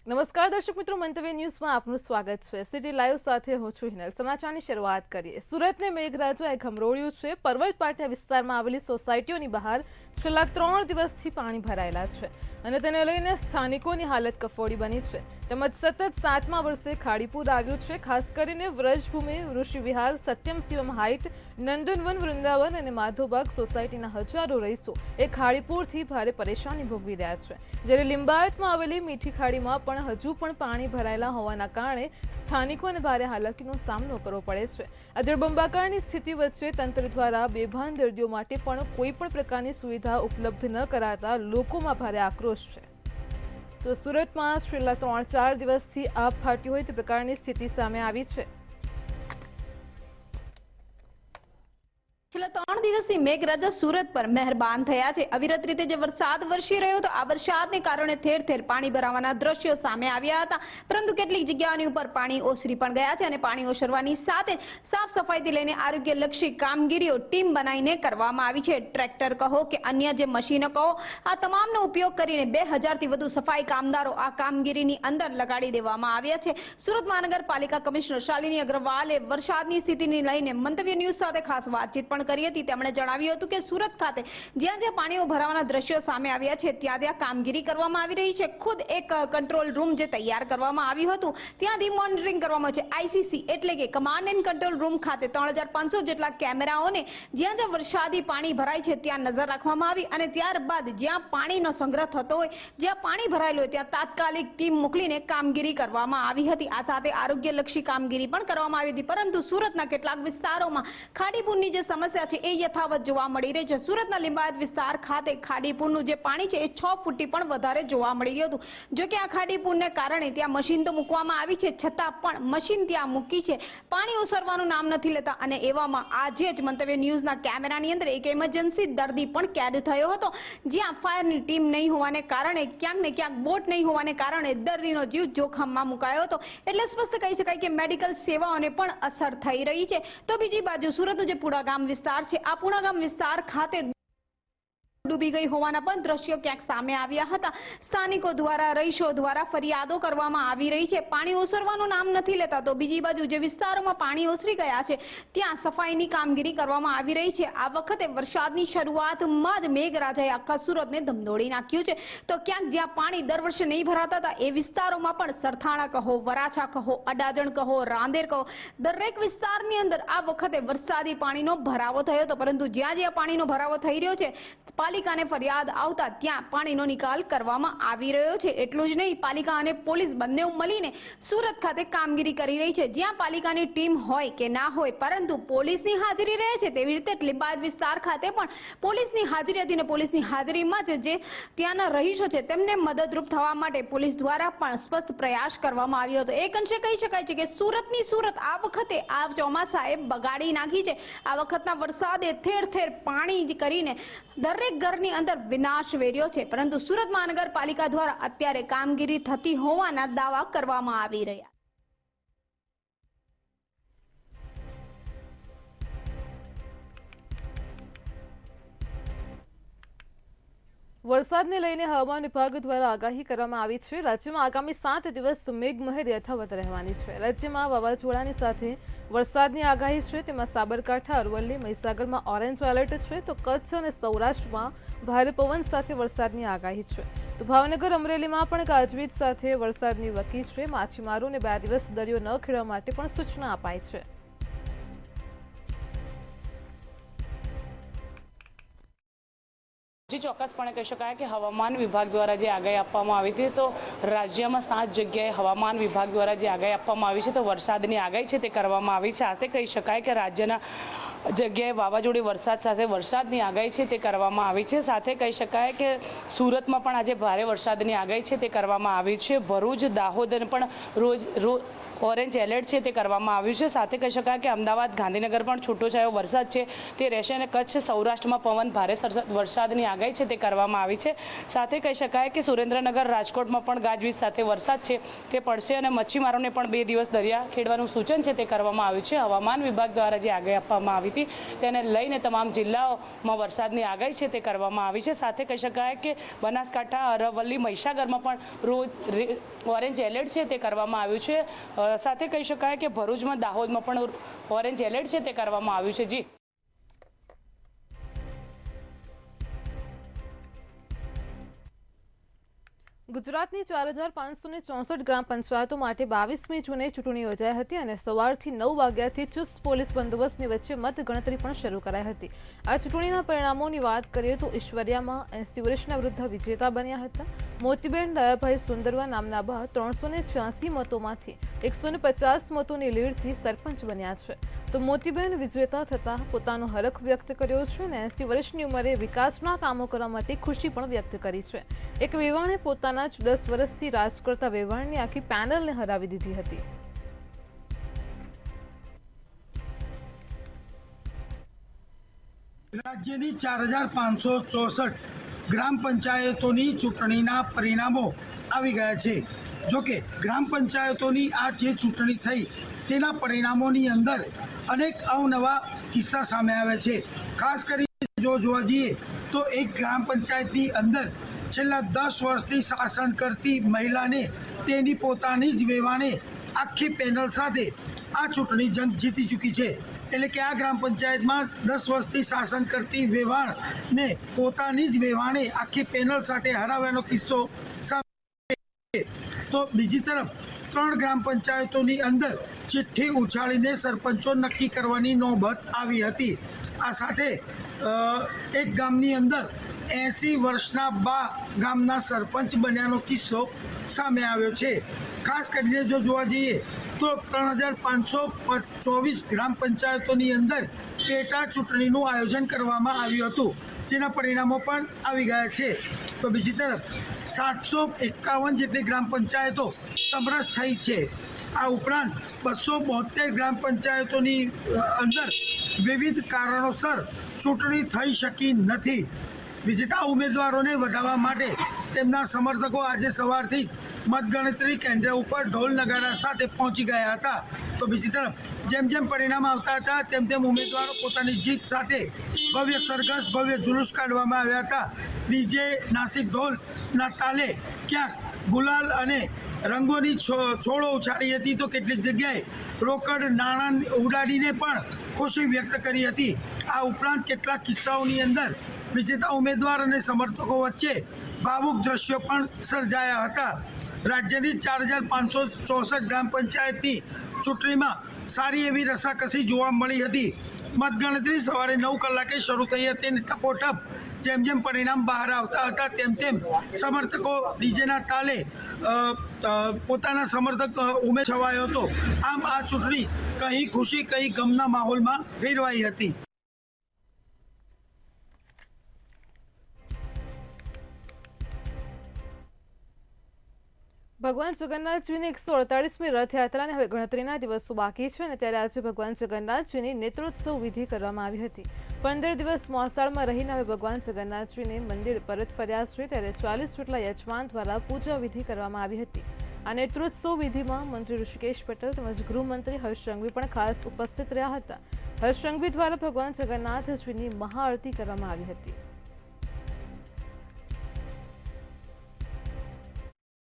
નમસ્કાર દર્શક મિત્રો, મંતવ્ય ન્યૂઝમાં આપનું સ્વાગત છે। સિટી લાઈવ સાથે હું છું હિનલ। સમાચારની શરૂઆત કરીએ। સુરતને મેઘરાજાએ ખમરોળ્યું છે। પર્વત પાટિયા વિસ્તારમાં આવેલી સોસાયટીઓની બહાર છેલ્લા 3 દિવસથી પાણી ભરાયેલા છે અને તેને લઈને સ્થાનિકોની હાલત કફોડી બની છે। તેમજ સતત 7મા વર્ષે ખાડીપુર આવ્યું છે। ખાસ કરીને વ્રજભૂમિ, ઋષિ વિહાર, સત્યમ શિવમ હાઇટ, નંદનવન, વૃંદાવન અને માધવબાગ સોસાયટીના હજારો રહીશો એ ખાડીપુરથી ભારે પરેશાની ભોગવી રહ્યા છે। જ્યારે લિંબાયતમાં આવેલી મીઠી ખાડીમાં પણ હજુ પણ પાણી ભરાયેલા હોવાના કારણે સ્થાનિકોને ભારે હાલાકીનો સામનો કરવો પડે છે। આ જળબંબાકારની સ્થિતિ વચ્ચે તંત્ર દ્વારા બેભાન દર્દીઓ માટે પણ કોઈ પણ પ્રકારની સુવિધા ઉપલબ્ધ ન કરાતા લોકોમાં ભારે આક્રોશ છે। તો સુરતમાં છેલ્લા 3-4 દિવસથી આબ ફાટ્યું હોય તે પ્રકારની સ્થિતિ સામે આવી છે। છેલ્લા 3 દિવસથી મેઘરાજા સુરત પર મહેરબાન થયા છે। અવિરત રીતે જે વરસાદ વરસી રહ્યો હતો, આ વરસાદને કારણે ઠેર ઠેર પાણી ભરાવાના દ્રશ્યો સામે આવ્યા હતા। પરંતુ કેટલીક જગ્યાઓની ઉપર પાણી ઓસરી પણ ગયા છે અને પાણી ઓસરવાની સાથે સાફ સફાઈથી લઈને આરોગ્યલક્ષી કામગીરીઓ ટીમ બનાવીને કરવામાં આવી છે। ટ્રેક્ટર કહો કે અન્ય જે મશીનો કહો, આ તમામનો ઉપયોગ કરીને 2000થી વધુ સફાઈ કામદારો આ કામગીરીની અંદર લગાડી દેવામાં આવ્યા છે। સુરત મહાનગરપાલિકા કમિશનર શાલિની અગ્રવાલે વરસાદની સ્થિતિને લઈને મંતવ્ય ન્યૂઝ સાથે ખાસ વાતચીત કરી હતી। તેમણે જણાવ્યું હતું કે સુરત ખાતે જ્યાં જ્યાં પાણીઓ ભરાવાના દ્રશ્યો સામે આવ્યા છે ત્યાં ત્યાં કામગીરી કરવામાં આવી રહી છે। ખુદ એક કંટ્રોલ રૂમ જે તૈયાર કરવામાં આવ્યું હતું ત્યાંથી મોનિટરિંગ કરવામાં છે। આઈસીસી એટલે કે કમાન્ડ એન્ડ કંટ્રોલ રૂમ ખાતે 3500 જેટલા કેમેરાઓને જ્યાં જ્યાં વરસાદી પાણી ભરાય છે ત્યાં નજર રાખવામાં આવી અને ત્યારબાદ જ્યાં પાણીનો સંગ્રહ થતો હોય, જ્યાં પાણી ભરાયેલું હોય ત્યાં તાત્કાલિક ટીમ મોકલીને કામગીરી કરવામાં આવી હતી। આ સાથે આરોગ્યલક્ષી કામગીરી પણ કરવામાં આવી હતી। પરંતુ સુરતના કેટલાક વિસ્તારોમાં ખાડીપુરની જે સમસ્યા છે એ યથાવત જોવા મળી રહી છે। સુરતના લિંબાયત વિસ્તાર ખાતે ખાડીપુરનું જે પાણી છે એ 6 ફૂટથી પણ વધારે જોવા મળી રહ્યું હતું। જો કે આ ખાડીપુરને કારણે ત્યાં મશીન તો મૂકવામાં આવી છે, છતાં પણ મશીન ત્યાં મૂકી છે, પાણી ઓસરવાનું નામ નથી લેતા અને એવામાં આજે જ મંતવ્ય ન્યૂઝના કેમેરાની અંદર એક ઇમરજન્સી દર્દી પણ કેદ થયો હતો, જ્યાં ફાયરની ટીમ નહીં હોવાને કારણે, ક્યાંક ને ક્યાંક બોટ નહીં હોવાને કારણે દર્દીનો જીવ જોખમમાં મુકાયો હતો। એટલે સ્પષ્ટ કહી શકાય કે મેડિકલ સેવાઓને પણ અસર થઈ રહી છે। તો બીજી બાજુ સુરતનું જે પુડા ગામ વિસ્તાર છે, આ પુણા ગામ વિસ્તાર ખાતે ડૂબી ગઈ હોવાના પણ દ્રશ્યો ક્યાંક સામે આવ્યા હતા। સ્થાનિકો દ્વારા, રહીશો દ્વારા ફરિયાદો કરવામાં આવી રહી છે, પાણી ઓસરવાનું નામ નથી લેતા। તો બીજી બાજુ જે વિસ્તારોમાં પાણી ઓસરી ગયા છે ત્યાં સફાઈની કામગીરી કરવામાં આવી રહી છે। આ વખતે વરસાદની શરૂઆતમાં જ મેઘરાજાએ આખા સુરતને ધમધોડી નાખ્યું છે। તો ક્યાંક જ્યાં પાણી દર વર્ષે નહીં ભરાતા હતા એ વિસ્તારોમાં પણ સરથાણા કહો, વરાછા કહો, અડાજણ કહો, રાંદેર કહો, દરેક વિસ્તારની અંદર આ વખતે વરસાદી પાણીનો ભરાવો થયો હતો। પરંતુ જ્યાં જ્યાં પાણીનો ભરાવો થઈ રહ્યો છે, પાલિકાને ફરિયાદ આવતા ત્યાં પાણીનો નિકાલ કરવામાં આવી રહ્યો છે। એટલું જ નહીં, પાલિકા અને પોલીસ બંને મળીને સુરત ખાતે કામગીરી કરી રહી છે। જ્યાં પાલિકાની ટીમ હોય કે ના હોય, પરંતુ પોલીસની હાજરી રહે છે, તેવી રીતે લિંબાયત વિસ્તાર ખાતે પણ પોલીસની હાજરી હતી અને પોલીસની હાજરીમાં જ જે ત્યાંના રહીશો છે તેમને મદદરૂપ થવા માટે પોલીસ દ્વારા પણ સ્પષ્ટ પ્રયાસ કરવામાં આવ્યો હતો। એક અંશે કહી શકાય છે કે સુરતની સુરત આ વખતે આ ચોમાસાએ બગાડી નાખી છે। આ વખતના વરસાદે ઠેર ઠેર પાણી કરીને દરેક ઘરની અંદર વિનાશ વેર્યો છે। પરંતુ સુરત મહાનગરપાલિકા દ્વારા અત્યારે કામગીરી થતી હોવાના દાવા કરવામાં આવી રહ્યા। વરસાદને લઈને હવામાન વિભાગ દ્વારા આગાહી કરવામાં આવી છે। રાજ્યમાં આગામી 7 દિવસ મેઘમહેર યથાવત રહેવાની છે। રાજ્યમાં વાવાઝોડાની સાથે વરસાદની આગાહી છે। તેમાં સાબરકાંઠા, અરવલ્લી, મહીસાગરમાં ઓરેન્જ એલર્ટ છે, તો કચ્છ અને સૌરાષ્ટ્રમાં ભારે પવન સાથે વરસાદની આગાહી છે। તો ભાવનગર, અમરેલીમાં પણ ગાજવીજ સાથે વરસાદની વકી છે। માછીમારોને 2 દિવસ દરિયો ન ખેડવા માટે પણ સૂચના અપાઈ છે। जी ચોક્કસપણે કહી શકાય કે હવામાન વિભાગ દ્વારા જે આગાહી આપવામાં આવી હતી, તો રાજ્યમાં 7 જગ્યાએ હવામાન વિભાગ દ્વારા જે આગાહી આપવામાં આવી છે તો વરસાદની આગાહી છે તે કરવામાં આવી છે। સાથે કહી શકાય કે રાજ્યના જગ્યાએ વાવાઝોડી વરસાદ સાથે વરસાદની આગાહી છે તે કરવામાં આવી છે। સાથે કહી શકાય કે સુરતમાં પણ આજે ભારે વરસાદની આગાહી છે તે કરવામાં આવી છે। ભરૂચ, દાહોદ પણ ઓરેન્જ એલર્ટ છે તે કરવામાં આવ્યું છે। સાથે કહી શકાય કે અમદાવાદ ગાંધીનગર પણ છૂટોછવાયો વરસાદ છે તે રહેશે અને કચ્છ સૌરાષ્ટ્રમાં પવન ભારે વરસાદની આગાહી છે તે કરવામાં આવી છે। સાથે કહી શકાય કે સુરેન્દ્રનગર રાજકોટમાં પણ ગાજવીજ સાથે વરસાદ છે તે પડશે અને મચ્છીમારોને પણ 2 દિવસ દરિયા ખેડવાનું સૂચન છે તે કરવામાં આવ્યું છે। હવામાન વિભાગ દ્વારા જે આગાહી આપવામાં આવી હતી તેને લઈને તમામ જિલ્લાઓમાં વરસાદની આગાહી છે તે કરવામાં આવી છે। સાથે કહી શકાય કે બનાસકાંઠા, અરવલ્લી, મહીસાગરમાં પણ ઓરેન્જ એલર્ટ છે તે કરવામાં આવ્યું છે। સાથે કહી શકાય કે ભરૂચમાં, દાહોદમાં પણ ઓરેન્જ એલર્ટ છે તે કરવામાં આવ્યું છે। જી ગુજરાતની 4564 ગ્રામ પંચાયતો માટે 22મી જૂને ચૂંટણી યોજાઈ હતી અને સવારથી 9 વાગ્યાથી ચુસ્ત પોલીસ બંદોબસ્તની વચ્ચે મતગણતરી પણ શરૂ કરાઈ હતી। આ ચૂંટણીના પરિણામોની વાત કરીએ તો ઈશ્વરિયામાં 80 વર્ષના વૃદ્ધ વિજેતા બન્યા હતા। મોતીબેન દયાભાઈ સુંદરવા નામના બા 386 મતોમાંથી 150 મતોની લીડથી સરપંચ બન્યા છે। તો મોતીબેન વિજેતા થતા પોતાનો હરખ વ્યક્ત કર્યો છે અને 80 વર્ષની ઉંમરે વિકાસના કામો કરવા માટે ખુશી પણ વ્યક્ત કરી છે। એક વેવાણે પોતાના 10 વર્ષથી રાજ કરતા વેવાણની આખી પેનલને હરાવી દીધી હતી। રાજ્યની 4564 ગ્રામ પંચાયતોની ચૂંટણીના પરિણામો આવી ગયા છે। જોકે ગ્રામ પંચાયતોની આ જે ચૂંટણી થઈ તેના પરિણામોની અંદર અનેક અવનવા કિસ્સા સામે આવ્યા છે। ખાસ કરીને જોવા જઈએ તો એક ગ્રામ પંચાયતની અંદર છેલ્લા 10 વર્ષથી શાસન કરતી મહિલાને તેની પોતાની જ વેવાણે આખી પેનલ સાથે આ ચૂંટણી જંગ જીતી ચૂકી છે। એટલે કે આ ગ્રામ પંચાયતમાં 10 વર્ષથી શાસન કરતી વેવાણને પોતાની જ વેવાણે આખી પેનલ સાથે હરાવવાનો કિસ્સો સામે। તો બીજી તરફ 3 ગ્રામ પંચાયતોની અંદર ચિઠ્ઠી ઉછાળીને સરપંચો નક્કી કરવાની નોબત આવી હતી। આ સાથે એક ગામની અંદર 80 વર્ષના બા ગામના સરપંચ બન્યાનો કિસ્સો સામે આવ્યો છે। ખાસ કરીને જો જોવા જઈએ તો 3524 ગ્રામ પંચાયતોની અંદર પેટા ચૂંટણીનું આયોજન કરવામાં આવ્યું હતું, જેના પરિણામો પણ આવી ગયા છે। તો બીજી તરફ 751 જેટલી ગ્રામ પંચાયતો સમરસ થઈ છે। આ ઉપરાંત 272 ગ્રામ પંચાયતોની અંદર વિવિધ કારણોસર ચૂંટણી થઈ શકી નથી। વિજેતા ઉમેદવારોને વધાવવા માટે તેમના સમર્થકો આજે સવારથી મતગણતરી કેન્દ્ર ઉપર ઢોલ નગારા સાથે પહોંચી ગયા હતા। તો બીજી તરફ જેમ જેમ પરિણામ આવતા હતા તેમ ઉમેદવારો પોતાની જીત સાથે ભવ્ય સરઘસ, ભવ્ય જુલુસ કાઢવામાં આવ્યા હતા। ડીજે, નાસિક ઢોલના તાલે ક્યાંક ગુલાલ અને રંગોની છોડો ઉછાળી હતી તો કેટલીક જગ્યાએ રોકડ નાણાં ઉડાડીને પણ ખુશી વ્યક્ત કરી હતી। આ ઉપરાંત કેટલાક કિસ્સાઓની અંદર વિજેતા ઉમેદવાર અને સમર્થકો વચ્ચે ભાવુક દ્રશ્યો પણ સર્જાયા હતા। રાજ્યની 4564 ગ્રામ પંચાયતની ચૂંટણીમાં સારી એવી રસાકસી જોવા મળી હતી। મતગણતરી સવારે 9 કલાકે શરૂ થઈ હતી અને ટપોટપ જેમ જેમ પરિણામ બહાર આવતા હતા તેમ સમર્થકો ડીજેના તાલે પોતાના સમર્થક ઉમેદ છવાયો હતો। આમ આ ચૂંટણી કहीं ખુશી કहीं ગમના માહોલમાં ફેરવાઈ હતી। ભગવાન જગન્નાથજીની 148મી રથયાત્રાને હવે ગણતરીના દિવસો બાકી છે અને ત્યારે આજે ભગવાન જગન્નાથજીની નેત્રોત્સવ વિધિ કરવામાં આવી હતી। 15 દિવસ મોસાળમાં રહીને હવે ભગવાન જગન્નાથજીને મંદિર પરત ફર્યા છે ત્યારે 40 જેટલા યજમાન દ્વારા પૂજા વિધિ કરવામાં આવી હતી। આ નેત્રોત્સવ વિધિમાં મંત્રી ઋષિકેશ પટેલ તેમજ ગૃહમંત્રી હર્ષ સંઘવી પણ ખાસ ઉપસ્થિત રહ્યા હતા। હર્ષ સંઘવી દ્વારા ભગવાન જગન્નાથજીની મહાઆરતી કરવામાં આવી હતી।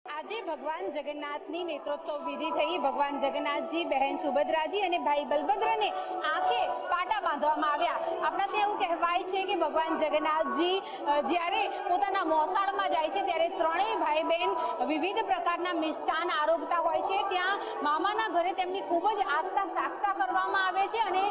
આજે ભગવાન જગન્નાથની નેત્રોત્સવ વિધિ થઈ। ભગવાન જગન્નાથજી, બહેન સુભદ્રાજી અને ભાઈ બલભદ્રને આંખે પાટા બાંધવામાં આવ્યા। આપણા ત્યાં એવું કહેવાય છે કે ભગવાન જગન્નાથજી જ્યારે પોતાના મોસાળમાં જાય છે ત્યારે ત્રણેય ભાઈ બહેન વિવિધ પ્રકારના મિષ્ટાન આરોગતા હોય છે। ત્યાં મામાના ઘરે તેમની ખૂબ જ આગતા સાગતા કરવામાં આવે છે અને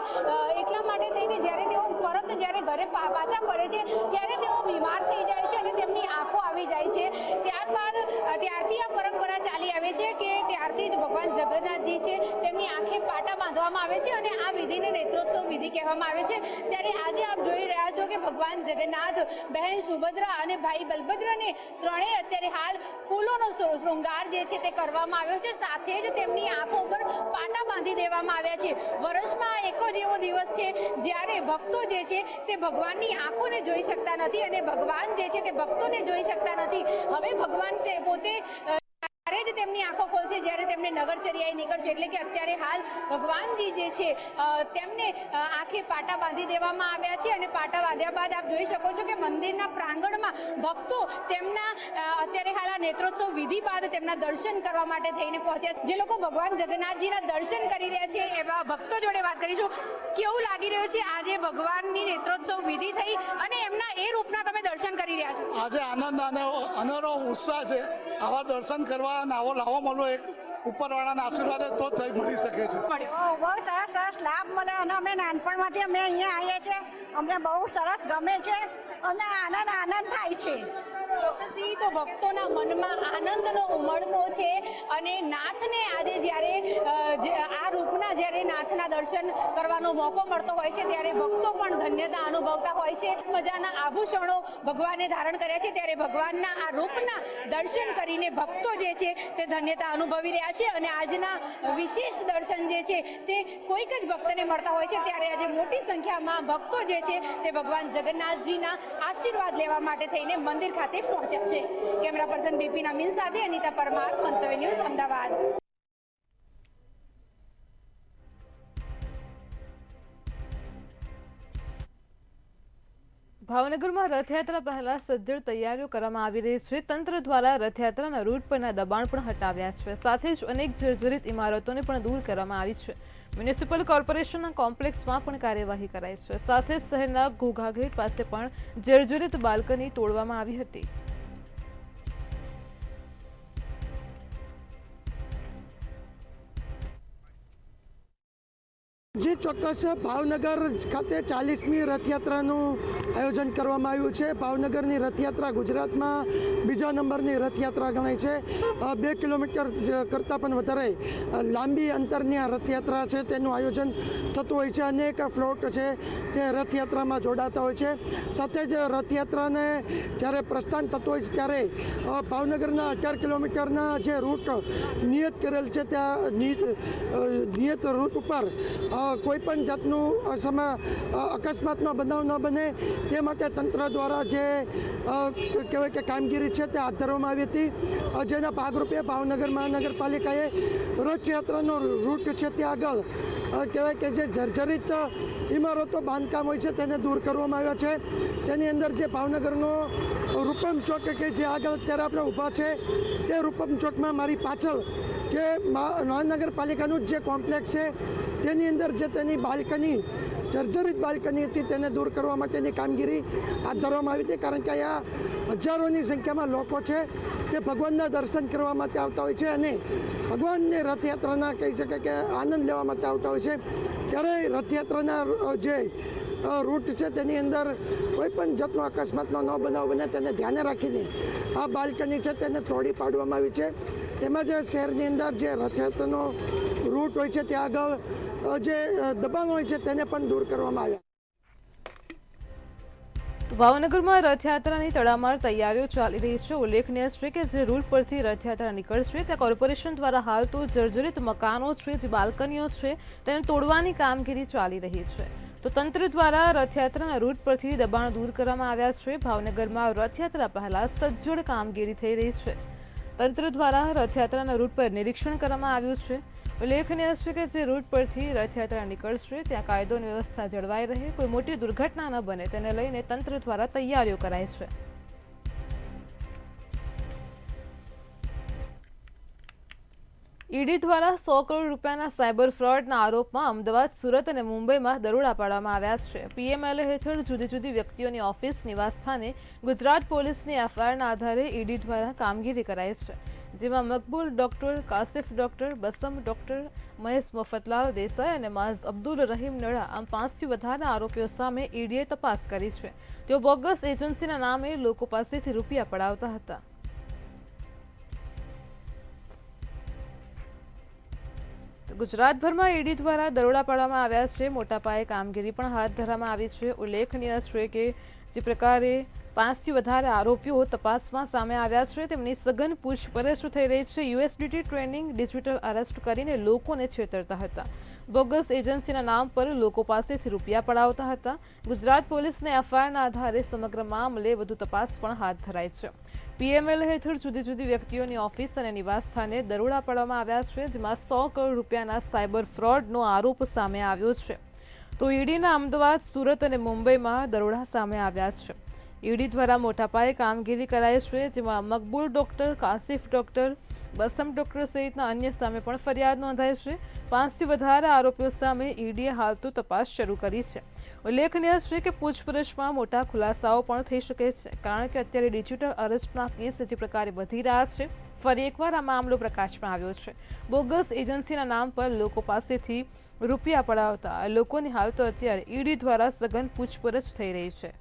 એટલા માટે થઈને જ્યારે તેઓ પરત જ્યારે ઘરે પાછા ફરે છે ત્યારે તેઓ બીમાર થઈ જાય છે અને તેમની આંખો આવી જાય છે। ત્યારબાદ ત્યારથી આ પરંપરા ચાલી આવે છે કે ત્યારથી જ ભગવાન જગન્નાથજી છે તેમની આંખે પાટા બાંધવામાં આવે છે અને આ વિધિને નેત્રોત્સવ વિધિ કહેવામાં આવે છે। ત્યારે આજે આપ જોઈ રહ્યા છો કે ભગવાન જગન્નાથ, બહેન સુભદ્રા અને ભાઈ બલભદ્રને ત્રણેય અત્યારે હાલ ફૂલોનો શૃંગાર જે છે તે કરવામાં આવ્યો છે, સાથે જ તેમની આંખો પર પાટા બાંધી દેવામાં આવ્યા છે। વર્ષમાં એક જ એવો દિવસ છે જ્યારે ભક્તો જે છે તે ભગવાનની આંખોને જોઈ શકતા નથી અને ભગવાન જે છે તે ભક્તોને જોઈ શકતા નથી। હવે ભગવાન તે પોતે ત્યારે જ તેમની આંખો ખોલશે જ્યારે તેમને નગરચર્યાએ નીકળશે, એટલે કે અત્યારે હાલ ભગવાનજી જે છે તેમને આંખે પાટા બાંધી દેવામાં આવ્યા છે અને પાટા બાંધ્યા બાદ આપ જોઈ શકો છો કે મંદિરના પ્રાંગણમાં ભક્તો તેમના અત્યારે હાલ આ નેત્રોત્સવ વિધિ બાદ તેમના દર્શન કરવા માટે થઈને પહોંચ્યા। જે લોકો ભગવાન જગન્નાથજીના દર્શન કરી રહ્યા છે એવા ભક્તો જોડે વાત કરીશું। કેવું લાગી રહ્યું છે આજે ભગવાનની નેત્રોત્સવ વિધિ થઈ અને એમના એ રૂપના તમે દર્શન કરી રહ્યા છો? આજે આનંદ અને અનેરો ઉત્સાહ છે। આવા દર્શન કરવા અને આવો લાવો મળવો એક ઉપરવાળાના આશીર્વાદ તો થઈ મળી શકે છે। બહુ સરસ લાભ મળે અને અમે નાનપણમાંથી અમે અહીંયા આવીએ છીએ, અમને બહુ સરસ ગમે છે અને આનંદ થાય છે। તો ભક્તોના મનમાં આનંદનો ઉમળકો છે અને નાથને આજે જ્યારે આ રૂપના જ્યારે નાથના દર્શન કરવાનો મોકો મળતો હોય છે ત્યારે ભક્તો પણ ધન્યતા અનુભવતા હોય છે। મજાના આભૂષણો ભગવાને ધારણ કર્યા છે ત્યારે ભગવાનના આ રૂપના દર્શન કરીને ભક્તો જે છે તે ધન્યતા અનુભવી રહ્યા છે અને આજના વિશેષ દર્શન જે છે તે કોઈક જ ભક્તને મળતા હોય છે ત્યારે આજે મોટી સંખ્યામાં ભક્તો જે છે તે ભગવાન જગન્નાથજીના આશીર્વાદ લેવા માટે થઈને મંદિર ખાતે પહોંચ્યા છે। કેમેરા પર્સન બીપી અમીન સાથે અનિતા પરમાર, મંતવ્ય ન્યૂઝ, અમદાવાદ। ભાવનગરમાં રથયાત્રા પહેલા સજ્જડ તૈયારીઓ કરવામાં આવી રહી છે। તંત્ર દ્વારા રથયાત્રાના રૂટ પરના દબાણ પણ હટાવ્યા છે, સાથે જ અનેક જર્જરિત ઇમારતોને પણ દૂર કરવામાં આવી છે। મ્યુનિસિપલ કોર્પોરેશનના કોમ્પ્લેક્સમાં પણ કાર્યવાહી કરાઈ છે, સાથે જ શહેરના ઘોઘા ગેટ પાસે પણ જર્જરિત બાલ્કની તોડવામાં આવી હતી। જી ચોક્કસ, ભાવનગર ખાતે 40મી રથયાત્રાનું આયોજન કરવામાં આવ્યું છે। ભાવનગરની રથયાત્રા ગુજરાતમાં બીજા નંબરની રથયાત્રા ગણાય છે। 2 કિલોમીટર કરતાં પણ વધારે લાંબી અંતરની આ રથયાત્રા છે તેનું આયોજન થતું હોય છે। અનેક ફ્લોટ છે તે રથયાત્રામાં જોડાતા હોય છે। સાથે જ રથયાત્રાને જ્યારે પ્રસ્થાન થતું હોય છે ત્યારે ભાવનગરના 18 કિલોમીટરના જે રૂટ નિયત કરેલ છે ત્યાં નિયત રૂટ ઉપર કોઈ પણ જાતનું અકસ્માતનો બનાવ ન બને તે માટે તંત્ર દ્વારા જે કહેવાય કે કામગીરી છે તે હાથ ધરવામાં આવી હતી, જેના ભાગરૂપે ભાવનગર મહાનગરપાલિકાએ રથયાત્રાનો રૂટ છે ત્યાં આગળ કહેવાય કે જે જર્જરિત ઇમારતો બાંધકામ હોય છે તેને દૂર કરવામાં આવ્યા છે। તેની અંદર જે ભાવનગરનો રૂપમ ચોક કે જે આગળ અત્યારે આપણે ઊભા છે તે રૂપમ ચોકમાં મારી પાછળ જે મહાનગરપાલિકાનું જે કોમ્પ્લેક્સ છે તેની અંદર જે તેની બાલ્કની જર્જરિત બાલ્કની હતી તેને દૂર કરવા માટેની કામગીરી હાથ ધરવામાં આવી હતી, કારણ કે અહીંયા હજારોની સંખ્યામાં લોકો છે તે ભગવાનના દર્શન કરવા માટે આવતા હોય છે અને ભગવાનની રથયાત્રાના કહી શકાય કે આનંદ લેવા માટે આવતા હોય છે। ત્યારે રથયાત્રાના જે રૂટ છે તેની અંદર કોઈ પણ જાતનો અકસ્માતનો ન બનાવ બને તેને ધ્યાને રાખીને આ બાલ્કની છે તેને તોડી પાડવામાં આવી છે। તેમજ શહેરની અંદર જે રથયાત્રાનો રૂટ હોય છે ત્યાં આગળ જે દબાણ હોય છે તેને પણ દૂર કરવામાં આવ્યા। ભાવનગરમાં રથયાત્રાની તડામાર તૈયારીઓ ચાલી રહી છે। ઉલ્લેખનીય છે કે જે રૂટ પરથી રથયાત્રા નીકળશે ત્યાં કોર્પોરેશન દ્વારા હાલ તો જર્જરિત મકાનો છે, જે બાલ્કનીઓ છે તેને તોડવાની કામગીરી ચાલી રહી છે, તો તંત્ર દ્વારા રથયાત્રાના રૂટ પરથી દબાણ દૂર કરવામાં આવ્યા છે। ભાવનગરમાં રથયાત્રા પહેલા સજ્જડ કામગીરી થઈ રહી છે। તંત્ર દ્વારા રથયાત્રાના રૂટ પર નિરીક્ષણ કરવામાં આવ્યું છે। ઉલ્લેખનીય છે કે જે રૂટ પરથી રથયાત્રા નીકળશે ત્યાં કાયદો અને વ્યવસ્થા જળવાઈ રહે, કોઈ મોટી દુર્ઘટના ન બને તેને લઈને તંત્ર દ્વારા તૈયારીઓ કરાઈ છે। ઈડી દ્વારા 100 કરોડ રૂપિયાના સાયબર ફ્રોડના આરોપમાં અમદાવાદ, સુરત અને મુંબઈમાં દરોડા પાડવામાં આવ્યા છે। પીએમએલએ હેઠળ જુદી જુદી વ્યક્તિઓની ઓફિસ, નિવાસસ્થાને ગુજરાત પોલીસની એફઆઈઆરના આધારે ઈડી દ્વારા કામગીરી કરાઈ છે, જેમાં Maqbool doctor, Kashif doctor, Bassam doctor, Mahesh Mafatlal Desai અને માઝ અબ્દુલ રહીમ નડા આમ 5થી વધારે આરોપીઓ સામે ઈડીએ તપાસ કરી છે। તેઓ બોગસ એજન્સીના નામે લોકો પાસેથી રૂપિયા પડાવતા હતા। ગુજરાતભરમાં ઈડી દ્વારા દરોડા પાડવામાં આવ્યા છે. મોટા પાયે કામગીરી પણ હાથ ધરવામાં આવી છે. ઉલ્લેખનીય છે કે જે પ્રકારે 5થી વધારે આરોપીઓ તપાસમાં સામે આવ્યા છે તેમની સઘન પૂછપરછ થઈ રહી છે. યુએસડીટી ટ્રેનિંગ ડિજિટલ અરેસ્ટ કરીને લોકોને છેતરતા હતા. બોગસ એજન્સીના નામ પર લોકો પાસેથી રૂપિયા પડાવતા હતા. ગુજરાત પોલીસને એફઆઈઆરના આધારે સમગ્ર મામલે વધુ તપાસ પણ હાથ ધરાઈ છે. પીએમએલ હેઠળ જુદી જુદી વ્યક્તિઓની ઓફિસ અને નિવાસ સ્થાને દરોડા પાડવામાં આવ્યા છે, જેમાં 100 કરોડ રૂપિયાના સાયબર ફ્રોડનો આરોપ સામે આવ્યો છે. તો ઈડીના અમદાવાદ, સુરત અને મુંબઈમાં દરોડા સામે આવ્યા છે. ઈડી દ્વારા મોટા પાયે કામગીરી કરાઈ છે, જેમાં Maqbool doctor, Kashif doctor, Bassam doctor સહિતના અન્ય સામે પણ ફરિયાદ નોંધાઈ છે. 5થી વધારે આરોપીઓ સામે ઈડીએ હાલ તો તપાસ શરૂ કરી છે. ઉલ્લેખનીય છે કે પૂછપરછમાં મોટા ખુલાસાઓ પણ થઈ શકે છે, કારણ કે અત્યારે ડિજિટલ અરેસ્ટના કેસ જે પ્રકારે વધી રહ્યા છે, ફરી એકવાર આ મામલો પ્રકાશમાં આવ્યો છે. બોગસ એજન્સીના નામ પર લોકો પાસેથી રૂપિયા પડાવતા લોકોની હાલ તો અત્યારે ઈડી દ્વારા સઘન પૂછપરછ થઈ રહી છે.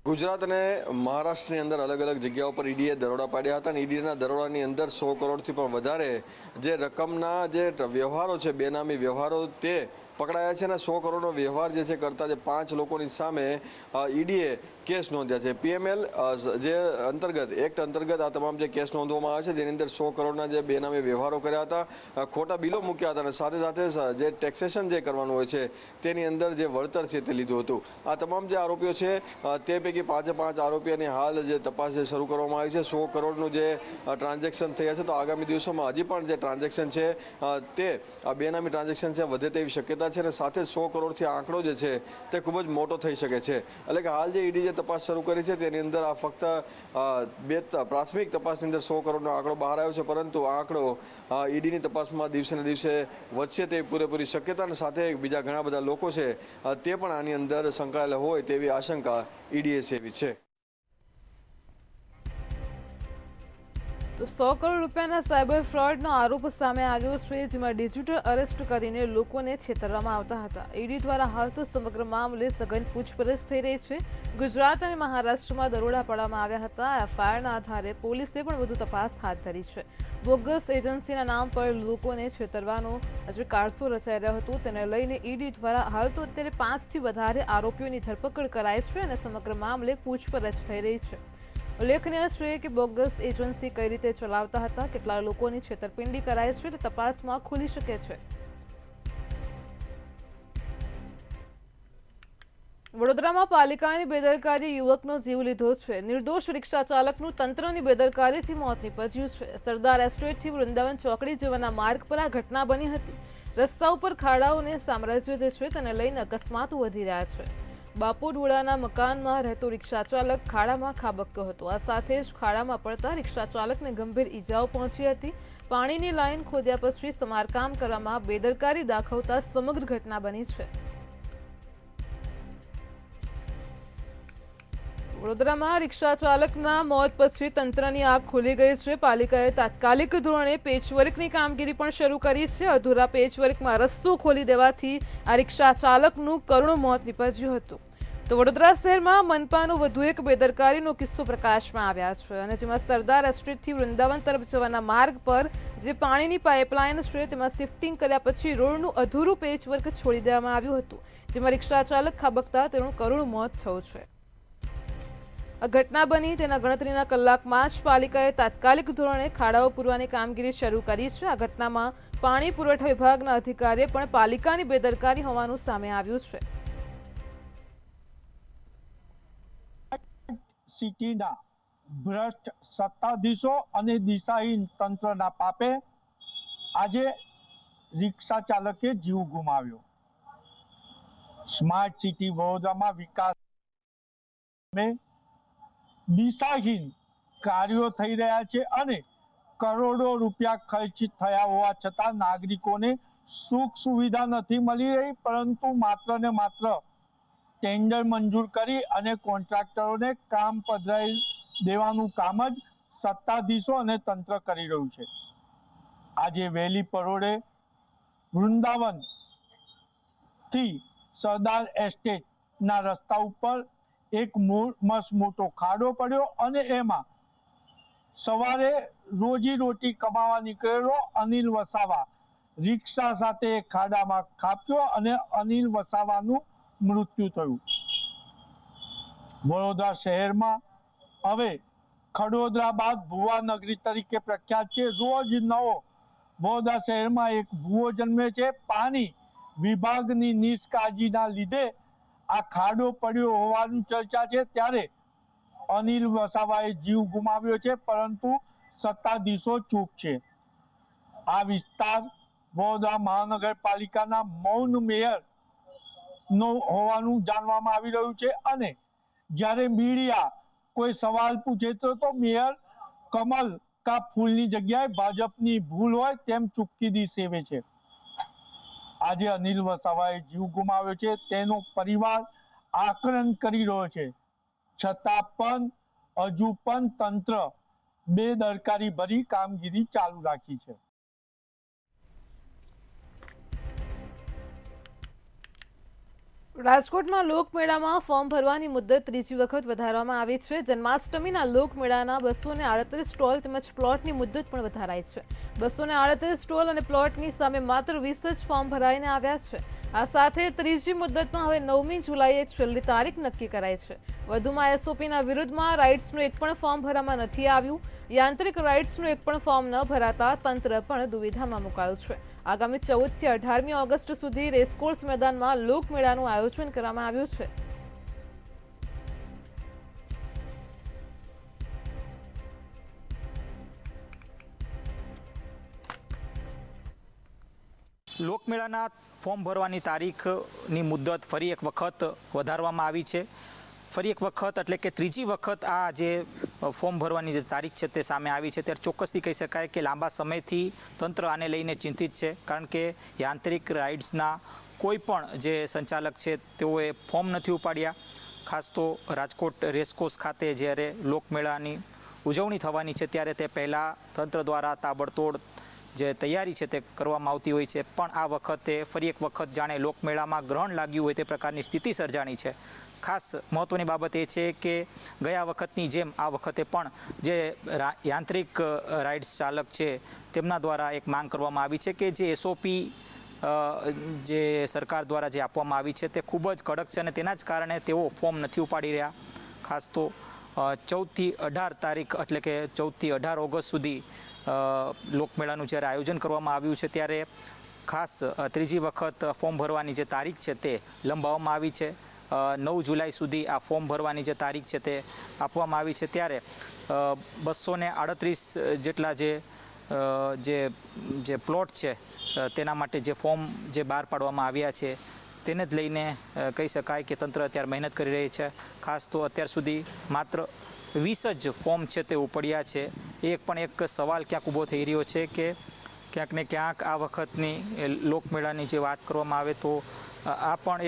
ગુજરાત અને મહારાષ્ટ્રની અંદર અલગ અલગ જગ્યાઓ પર ઈડીએ દરોડા પાડ્યા હતા અને ઈડીના દરોડાની અંદર 100 કરોડથી પણ વધારે જે રકમના જે વ્યવહારો છે, બેનામી વ્યવહારો, તે પકડાયા છે અને 100 કરોડનો વ્યવહાર જે છે કરતા જે 5 લોકોની સામે ઈડીએ કેસ નોંધ્યા છે. પીએમએલ જે અંતર્ગત એક્ટ અંતર્ગત આ તમામ જે કેસ નોંધવામાં આવે છે, જેની અંદર 100 કરોડના જે બેનામી વ્યવહારો કર્યા હતા, ખોટા બિલો મૂક્યા હતા અને સાથે સાથે જે ટેક્સેશન જે કરવાનું હોય છે તેની અંદર જે વળતર છે તે લીધું હતું. આ તમામ જે આરોપીઓ છે તે પૈકી 5 આરોપીઓની હાલ જે તપાસ શરૂ કરવામાં આવી છે. 100 કરોડનું જે ટ્રાન્ઝેક્શન થયા છે, તો આગામી દિવસોમાં હજી પણ જે ટ્રાન્ઝેક્શન છે તે બેનામી ટ્રાન્ઝેક્શન છે વધે તેવી શક્યતા છે અને સાથે 100 કરોડથી આંકડો જે છે તે ખૂબ જ મોટો થઈ શકે છે. એટલે કે હાલ જે ઈડી જે તપાસ શરૂ કરી છે તેની અંદર આ ફક્ત પ્રાથમિક તપાસની અંદર 100 કરોડનો આંકડો બહાર આવ્યો છે, પરંતુ આ આંકડો ઈડીની તપાસમાં દિવસે ને દિવસે વધશે તે પૂરેપૂરી શક્યતા અને સાથે બીજા ઘણા બધા લોકો છે તે પણ આની અંદર સંકળાયેલા હોય તેવી આશંકા ઈડીએ સેવી છે. તો 100 કરોડ રૂપિયાના સાયબર ફ્રોડનો આરોપ સામે આવ્યો છે, જેમાં ડિજિટલ અરેસ્ટ કરીને લોકોને છેતરવામાં આવતા હતા. ઈડી દ્વારા હાલ તો સમગ્ર મામલે સઘન પૂછપરછ થઈ રહી છે. ગુજરાત અને મહારાષ્ટ્રમાં દરોડા પાડવામાં આવ્યા હતા. એફઆઈઆરના આધારે પોલીસે પણ વધુ તપાસ હાથ ધરી છે. બોગસ એજન્સીના નામ પર લોકોને છેતરવાનો જે કારસો રચાઈ રહ્યો હતો, તેને લઈને ઈડી દ્વારા હાલ તો અત્યારે 5થી વધારે આરોપીઓની ધરપકડ કરાઈ છે અને સમગ્ર મામલે પૂછપરછ થઈ રહી છે. ઉલ્લેખનીય છે કે બોગસ એજન્સી કઈ રીતે ચલાવતા હતા, કેટલા લોકોની છેતરપિંડી કરાઈ છે તે તપાસમાં ખુલી શકે છે. વડોદરામાં પાલિકાની બેદરકારી યુવકનો જીવ લીધો છે. નિર્દોષ રિક્ષા ચાલકનું તંત્રની બેદરકારીથી મોત નીપજ્યું છે. સરદાર એસ્ટેટથી વૃંદાવન ચોકડી જવાના માર્ગ પર આ ઘટના બની હતી. રસ્તા ઉપર ખાડાઓને સામ્રાજ્ય જે છે તેને લઈને અકસ્માતો વધી રહ્યા છે. બાપુડોળાના મકાનમાં રહેતો રિક્ષા ચાલક ખાડામાં ખાબકતો હતો. આ સાથે જ ખાડામાં પડતા રિક્ષા ચાલકને ગંભીર ઈજાઓ પહોંચી હતી. પાણીની લાઈન ખોદ્યા પછી સમારકામ કરવામાં બેદરકારી દાખવતા સમગ્ર ઘટના બની છે. વડોદરામાં રિક્ષા ચાલકના મોત પછી તંત્રની આંખ ખુલી ગઈ છે. પાલિકાએ તાત્કાલિક ધોરણે પેચવર્કની કામગીરી પણ શરૂ કરી છે. અધૂરા પેચવર્કમાં રસ્તો ખોલી દેવાથી આ રિક્ષા ચાલકનું કરુણ મોત નીપજ્યું હતું. તો વડોદરા શહેરમાં મનપાનો વધુ એક બેદરકારીનો કિસ્સો પ્રકાશમાં આવ્યા છે અને જેમાં સરદાર એસ્ટેટથી વૃંદાવન તરફ જવાના માર્ગ પર જે પાણીની પાઇપલાઇન છે તેમાં શિફ્ટિંગ કર્યા પછી રોડનું અધૂરું પેચવર્ક છોડી દેવામાં આવ્યું હતું, જેમાં રિક્ષા ચાલક ખાબકતા તેનું કરુણ મોત થયું છે. આ ઘટના બની તેના ગણતરીના કલાકમાં જ પાલિકાએ તાત્કાલિક ધોરણે ખાડાઓ પૂરવાની કામગીરી શરૂ કરી છે. આ ઘટનામાં પાણી પુરવઠા વિભાગના અધિકારીએ પણ પાલિકાની બેદરકારી હોવાનું સામે આવ્યું છે. સિટીના ભ્રષ્ટ સત્તાધીશો અને દિશાહીન તંત્રના પાપે આજે રિક્ષા ચાલકે જીવ ગુમાવ્યો. સ્માર્ટ સિટી વડોદરામાં વિકાસ દિશાહીન કાર્યો થઈ રહ્યા છે અને કરોડો રૂપિયા ખર્ચ થયા હોવા છતાં નાગરિકોને સુખ સુવિધા નથી મળી રહી, પરંતુ માત્ર ને માત્ર ટેન્ડર મંજૂર કરી અને કોન્ટ્રાક્ટરોને કામ પધરાવી દેવાનું કામ જ સત્તાધીશો અને તંત્ર કરી રહ્યું છે. આજે વહેલી પરોઢે વૃંદાવન થી સરદાર એસ્ટેટના રસ્તા ઉપર એક મસ્ત મોટો ખાડો પડ્યો અને એમાં સવારે રોજી કમાવા નીકળેલો અનિલ વસાવા રિક્ષા સાથે ખાડામાં ખાબક્યો અને અનિલ વસાવાનું મૃત્યુ થયું. વડોદરા શહેરમાં હવે ખડોદરા બાદ ભુવાનગરી તરીકે પ્રખ્યાત છે. રોજ નવો વડોદરા શહેરમાં એક ભુવો જન્મે છે. પાણી વિભાગની નિષ્કાળજીના લીધે આ ખાડો પડ્યો હોવાની ચર્ચા છે. ત્યારે અનિલ વસાવાએ જીવ ગુમાવ્યો છે, પરંતુ સત્તાધીશો ચૂપ છે. આ વિસ્તાર વડોદરા મહાનગરપાલિકાના મૌન મેયર નો હોવાનું જાણવામાં આવી રહ્યું છે. અને જ્યારે મીડિયા કોઈ સવાલ પૂછે તો મેયર કમલ કા ફૂલની જગ્યાએ ભાજપની ભૂલ હોય તેમ ચૂપકીદી સેવે છે. આજે અનિલ વસાવાએ જીવ ગુમાવ્યો છે. તેનો પરિવાર આકરણ કરી રહ્યો છે, છતાં પણ હજુ પણ તંત્ર બેદરકારી ભરી કામગીરી ચાલુ રાખી છે. રાજકોટમાં લોકમેળામાં ફોર્મ ભરવાની મુદત ત્રીજી વખત વધારવામાં આવી છે. જન્માષ્ટમીના લોકમેળાના 238 સ્ટોલ તેમજ પ્લોટની મુદત પણ વધારાઈ છે. 238 સ્ટોલ અને પ્લોટની સામે માત્ર 20 જ ફોર્મ ભરાઈને આવ્યા છે. આ સાથે ત્રીજી મુદતમાં હવે 9મી જુલાઈએ છેલ્લી તારીખ નક્કી કરાઈ છે. વધુમાં એસઓપીના વિરુદ્ધમાં રાઇડ્સનું એક પણ ફોર્મ ભરવામાં નથી આવ્યું. યાંત્રિક રાઇડ્સનું એક પણ ફોર્મ ન ભરાતા તંત્ર પણ દુવિધામાં મુકાયું છે. આગામી 14 થી 18મી ઓગસ્ટ સુધી રેસકોર્સ મેદાનમાં લોકમેળાનું આયોજન કરવામાં આવ્યું છે. લોકમેળાના ફોર્મ ભરવાની તારીખની મુદત ફરી એક વખત વધારવામાં આવી છે. ફરી એક વખત એટલે કે ત્રીજી વખત આ જે ફોર્મ ભરવાની જે તારીખ છે તે સામે આવી છે. ત્યારે ચોક્કસથી કહી શકાય કે લાંબા સમયથી તંત્ર આને લઈને ચિંતિત છે, કારણ કે યાંત્રિક રાઇડ્સના કોઈ પણ જે સંચાલક છે તેઓએ ફોર્મ નથી ઉપાડ્યા. ખાસ તો રાજકોટ રેસકોર્સ ખાતે જ્યારે લોકમેળાની ઉજવણી થવાની છે ત્યારે તે પહેલાં તંત્ર દ્વારા તાબડતોડ જે તૈયારી છે તે કરવામાં આવતી હોય છે, પણ આ વખતે ફરી એક વખત જાણે લોકમેળામાં ગ્રહણ લાગ્યું હોય તે પ્રકારની સ્થિતિ સર્જાણી છે. ખાસ મહત્વની બાબત એ છે કે ગયા વખતની જેમ આ વખતે પણ જે યાંત્રિક રાઇડ્સ ચાલક છે તેમના દ્વારા એક માંગ કરવામાં આવી છે કે જે એસઓપી જે સરકાર દ્વારા જે આપવામાં આવી છે તે ખૂબ જ કડક છે અને તેના જ કારણે તેઓ ફોર્મ નથી ઉપાડી રહ્યા. ખાસ તો 14 થી 18 તારીખ એટલે કે 14 થી 18 ઓગસ્ટ સુધી લોકમેળાનું જ્યારે આયોજન કરવામાં આવ્યું છે ત્યારે ખાસ ત્રીજી વખત ફોર્મ ભરવાની જે તારીખ છે તે લંબાવવામાં આવી છે. 9 જુલાઈ સુધી આ ફોર્મ ભરવાની જે તારીખ છે તે આપવામાં આવી છે. ત્યારે 238 જેટલા જે પ્લોટ છે તેના માટે જે ફોર્મ જે બહાર પાડવામાં આવ્યા છે તેને જ લઈને કહી શકાય કે તંત્ર અત્યારે મહેનત કરી રહી છે. ખાસ તો અત્યાર સુધી માત્ર 20 જ ફોર્મ છે તે ઉપડ્યા છે. એક સવાલ ક્યાંક ઊભો થઈ રહ્યો છે કે ક્યાંક ને ક્યાંક આ વખતની લોકમેળાની જે વાત કરવામાં આવે તો આ પણ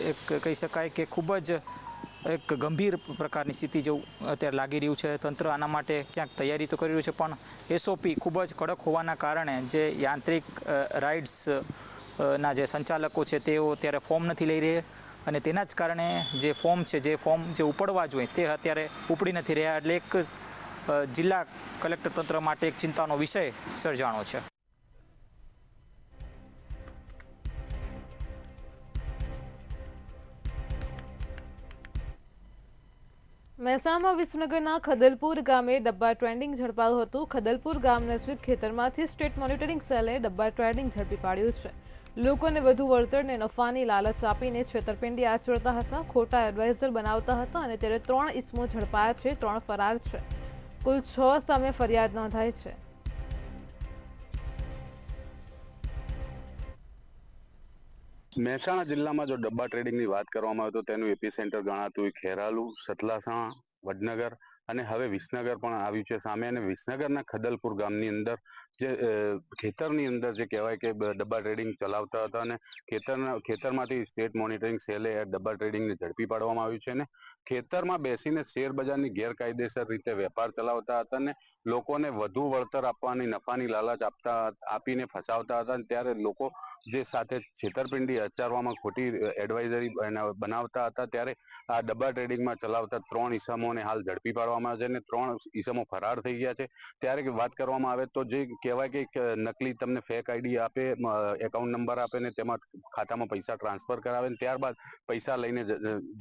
એક કહી શકાય કે ખૂબ જ એક ગંભીર પ્રકારની સ્થિતિ જેવું અત્યારે લાગી રહ્યું છે. તંત્ર આના માટે ક્યાંક તૈયારી તો કરી રહ્યું છે, પણ એસઓપી ખૂબ જ કડક હોવાના કારણે જે યાંત્રિક રાઇડ્સ ના જે સંચાલકો છે તેઓ અત્યારે ફોર્મ નથી લઈ રહ્યા અને તેના જ કારણે જે ફોર્મ જે ઉપડવા જોઈએ તે અત્યારે ઉપડી નથી રહ્યા. એટલે એક જિલ્લા કલેક્ટર તંત્ર માટે એક ચિંતાનો વિષય સર્જાણો છે. મહેસાણામાં વિસનગરના ખદલપુર ગામે ડબ્બા ટ્રેડિંગ ઝડપાયું હતું. ખદલપુર ગામ નજીક ખેતરમાંથી સ્ટેટ મોનિટરિંગ સેલે ડબ્બા ટ્રેડિંગ ઝડપી પાડ્યું છે. લોકોને વધુ વળતરને નફાની લાલચ આપીને છેતરપિંડી આચરતા હતા, ખોટા એડવાઇઝર બનાવતા હતા અને ત્યારે 3 ઇસમો ઝડપાયા છે. 3 ફરાર છે. કુલ 6 સામે ફરિયાદ નોંધાઈ છે. મહેસાણા જિલ્લામાં જો ડબ્બા ટ્રેડિંગની વાત કરવામાં આવે તો તેનું એપીસેન્ટર ગણાતું ખેરાલુ, સતલાસણા, વડનગર અને હવે વિસનગર પણ આવ્યું છે સામે. અને વિસનગરના ખદલપુર ગામની અંદર જે ખેતરની અંદર જે કહેવાય કે ડબ્બા ટ્રેડિંગ ચલાવતા હતા અને ખેતરમાંથી સ્ટેટ મોનિટરિંગ સેલે ડબ્બા ટ્રેડિંગને ઝડપી પાડવામાં આવ્યું છે અને ખેતરમાં બેસીને શેર બજારની ગેરકાયદેસર રીતે વેપાર ચલાવતા હતા અને લોકોને વધુ વળતર આપવાની નફાની લાલચ આપીને ફસાવતા હતા. ત્યારે લોકો જે સાથે છેતરપિંડી આચરવામાં ખોટી એડવાઇઝરી બનાવતા હતા. ત્યારે આ ડબ્બા ટ્રેડિંગમાં ચલાવતા 3 ઈસમોને હાલ ઝડપી પાડવામાં આવે છે અને 3 ઈસમો ફરાર થઈ ગયા છે. ત્યારે વાત કરવામાં આવે તો જે કહેવાય કે નકલી તમને ફેક આઈડી આપે, એકાઉન્ટ નંબર આપે ને તેમાં ખાતામાં પૈસા ટ્રાન્સફર કરાવે ને ત્યારબાદ પૈસા લઈને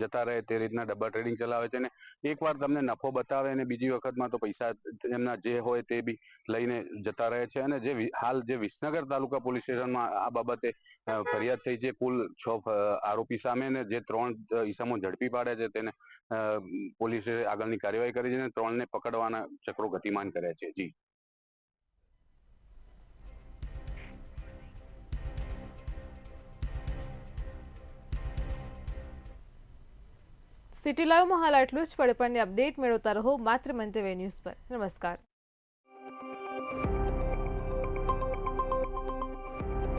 જતા રહે તે રીતના ડબ્બા ટ્રેડિંગ ચલાવે છે. અને એકવાર તમને નફો બતાવે અને બીજી વખતમાં તો પૈસા એમના જે હોય તે બી લઈને જતા રહે છે. અને હાલ જે વિસનગર તાલુકા પોલીસ સ્ટેશનમાં આ બાબતે ફરિયાદ થઈ છે કુલ 6 આરોપી સામે ને જે 3 ઈસમો ઝડપી પાડે છે તેને પોલીસે આગળની કાર્યવાહી કરી છે અને 3ને પકડવાના ચક્રો ગતિમાન કર્યા છે. જી. સિટી લાઈવમાં હાલ આટલું જ. પડે પણની અપડેટ મેળવતા રહો માત્ર મંતવ્ય ન્યૂઝ પર. નમસ્કાર.